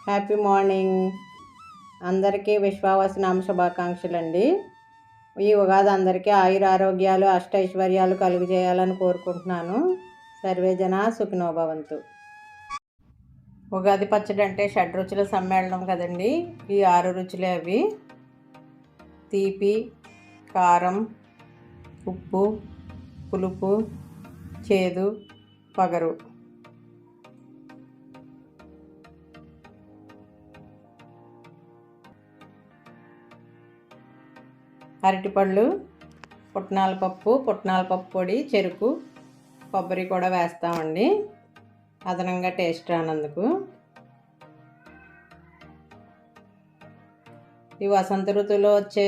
Happy morning. అందరికీ విశ్వావసనామ శుభాకాంక్షలండి. ఈ ఉగాది అందరికీ ఆయురారోగ్యాలు అష్టైశ్వర్యాలు కలుగు చేయాలని కోరుకుంటున్నాను. సర్వేజన సుఖినో భవంతు. ఉగాది పచ్చడి అంటే షడ్రుచుల సమ్మేళనం కదండి. ఈ 6 రుచులే అవి: తీపి, కారం, ఉప్పు, పులుపు, చేదు, పగరు. అరటిపళ్ళు, పుట్నాల పప్పు పొడి, చెరుకు, కొబ్బరి కూడా వేస్తామండి అదనంగా టేస్ట్ రానందుకు. ఈ వసంత ఋతువులో వచ్చే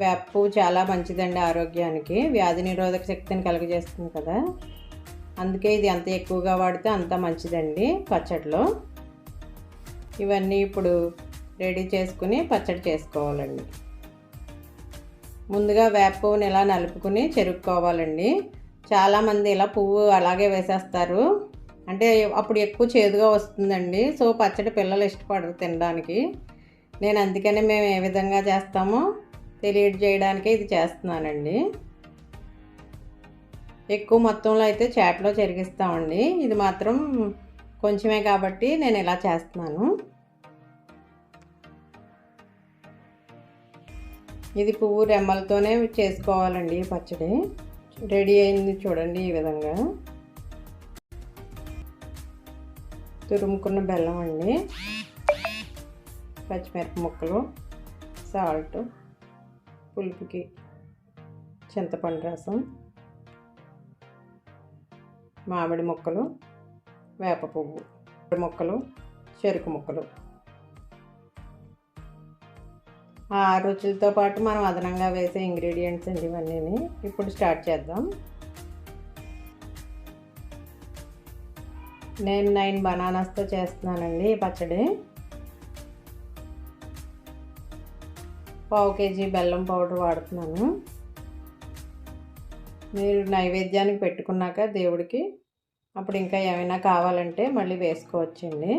వేప పువ్వు చాలా మంచిదండి ఆరోగ్యానికి. వ్యాధి నిరోధక శక్తిని కలుగజేస్తుంది కదా, అందుకే ఇది ఎంత ఎక్కువగా వాడితే అంత మంచిదండి పచ్చడిలో. ఇవన్నీ ఇప్పుడు రెడీ చేసుకుని పచ్చడి చేసుకోవాలండి. ముందుగా వేప పువ్వుని ఇలా నలుపుకుని చెరుక్కోవాలండి. చాలామంది ఇలా పువ్వు అలాగే వేసేస్తారు, అంటే అప్పుడు ఎక్కువ చేదుగా వస్తుందండి. సో పచ్చడి పిల్లలు ఇష్టపడరు తినడానికి. నేను అందుకనే మేము ఏ విధంగా చేస్తామో తెలియజేయడానికే ఇది చేస్తున్నానండి. ఎక్కువ మొత్తంలో అయితే చాట్లో చెరిగిస్తామండి. ఇది మాత్రం కొంచెమే కాబట్టి నేను ఇలా చేస్తున్నాను. ఇది పువ్వు రెమ్మలతోనే చేసుకోవాలండి పచ్చడి. రెడీ అయింది చూడండి. ఈ విధంగా తురుముకున్న బెల్లం అండి, పచ్చిమిరప ముక్కలు, సాల్ట్, పులుపుకి చింతపండు రసం, మామిడి ముక్కలు, వేప పువ్వు ముక్కలు, చెరుకు ముక్కలు. ఆ రుచులతో పాటు మనం అదనంగా వేసే ఇంగ్రీడియంట్స్ అండి ఇవన్నీ. ఇప్పుడు స్టార్ట్ చేద్దాం. నేను 9 బనానాస్తో చేస్తున్నానండి ఈ పచ్చడి. 1/2 kg బెల్లం పౌడర్ వాడుతున్నాను. మీరు నైవేద్యానికి పెట్టుకున్నాక దేవుడికి అప్పుడు ఇంకా ఏమైనా కావాలంటే మళ్ళీ వేసుకోవచ్చండి.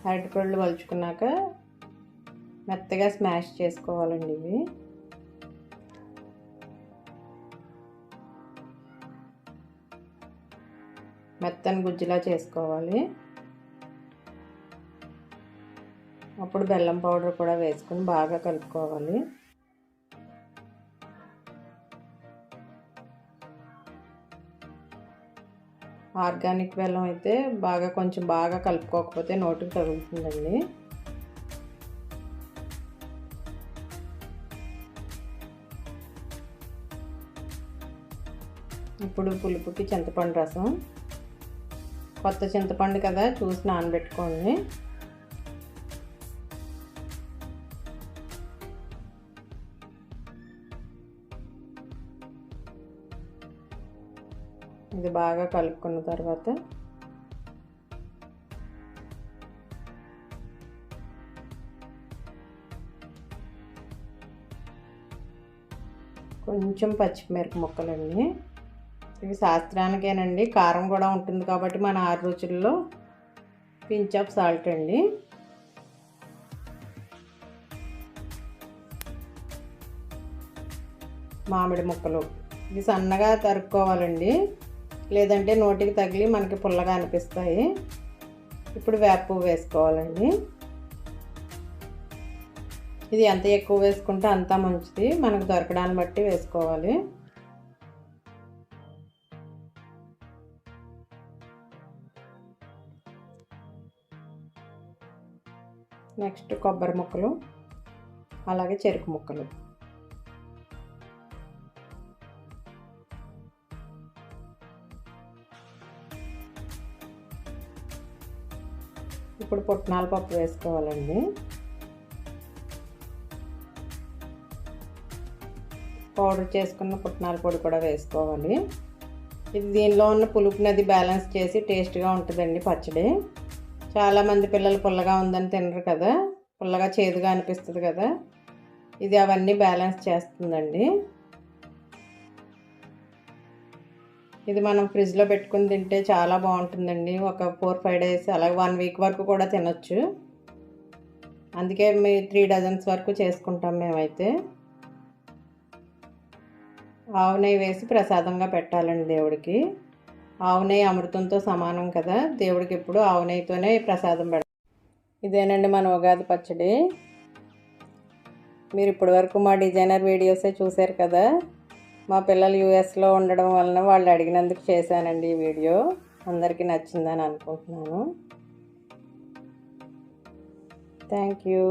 అరటిపళ్ళు వలుచుకున్నాక మెత్తగా స్మాష్ చేసుకోవాలండి. ఇవి మెత్తని గుజ్జులా చేసుకోవాలి. అప్పుడు బెల్లం పౌడర్ కూడా వేసుకొని బాగా కలుపుకోవాలి. ఆర్గానిక్ బెల్లం అయితే కొంచెం బాగా కలుపుకోకపోతే నోటికి తగులుతుందండి. ఇప్పుడు పులుపుకి చింతపండు రసం. కొత్త చింతపండు కదా, చూసి నానబెట్టుకోండి. ఇది బాగా కలుపుకున్న తర్వాత కొంచెం పచ్చిమిరప ముక్కలండి. ఇవి శాస్త్రానికేనండి, కారం కూడా ఉంటుంది కాబట్టి మన 6 రుచుల్లో పించ్ ఆఫ్ సాల్ట్ అండి. మామిడి ముక్కలు ఇవి సన్నగా తరుక్కోవాలండి, లేదంటే నోటికి తగిలి మనకి పుల్లగా అనిపిస్తాయి. ఇప్పుడు వేప పువ్వు వేసుకోవాలండి. ఇది ఎంత ఎక్కువ వేసుకుంటే అంత మంచిది, మనకు దొరకడాన్ని బట్టి వేసుకోవాలి. నెక్స్ట్ కొబ్బరి ముక్కలు, అలాగే చెరుకు ముక్కలు. ఇప్పుడు పుట్నాల పప్పు వేసుకోవాలండి. పౌడర్ చేసుకున్న పుట్నాల పొడి కూడా వేసుకోవాలి. ఇది దీనిలో ఉన్న పులుపునది బ్యాలెన్స్ చేసి టేస్ట్గా ఉంటుందండి పచ్చడి. చాలామంది పిల్లలు పుల్లగా ఉందని తినరు కదా, పుల్లగా చేదుగా అనిపిస్తుంది కదా, ఇది అవన్నీ బ్యాలెన్స్ చేస్తుందండి. ఇది మనం ఫ్రిడ్జ్లో పెట్టుకుని తింటే చాలా బాగుంటుందండి. ఒక 4-5 డేస్ అలాగే 1 వీక్ వరకు కూడా తినొచ్చు. అందుకే 3 డజన్స్ వరకు చేసుకుంటాం మేమైతే. ఆవు నెయ్యి వేసి ప్రసాదంగా పెట్టాలండి దేవుడికి. ఆవు నెయ్యి అమృతంతో సమానం కదా, దేవుడికి ఎప్పుడు ఆవు నెయ్యితోనే ప్రసాదం పెడతాం. ఇదేనండి మన ఉగాది పచ్చడి. మీరు ఇప్పటివరకు మా డిజైనర్ వీడియోసే చూశారు కదా. మా పిల్లలు యూఎస్లో ఉండడం వలన వాళ్ళు అడిగినందుకు చేశానండి ఈ వీడియో. అందరికీ నచ్చిందని అనుకుంటున్నాను. Thank you.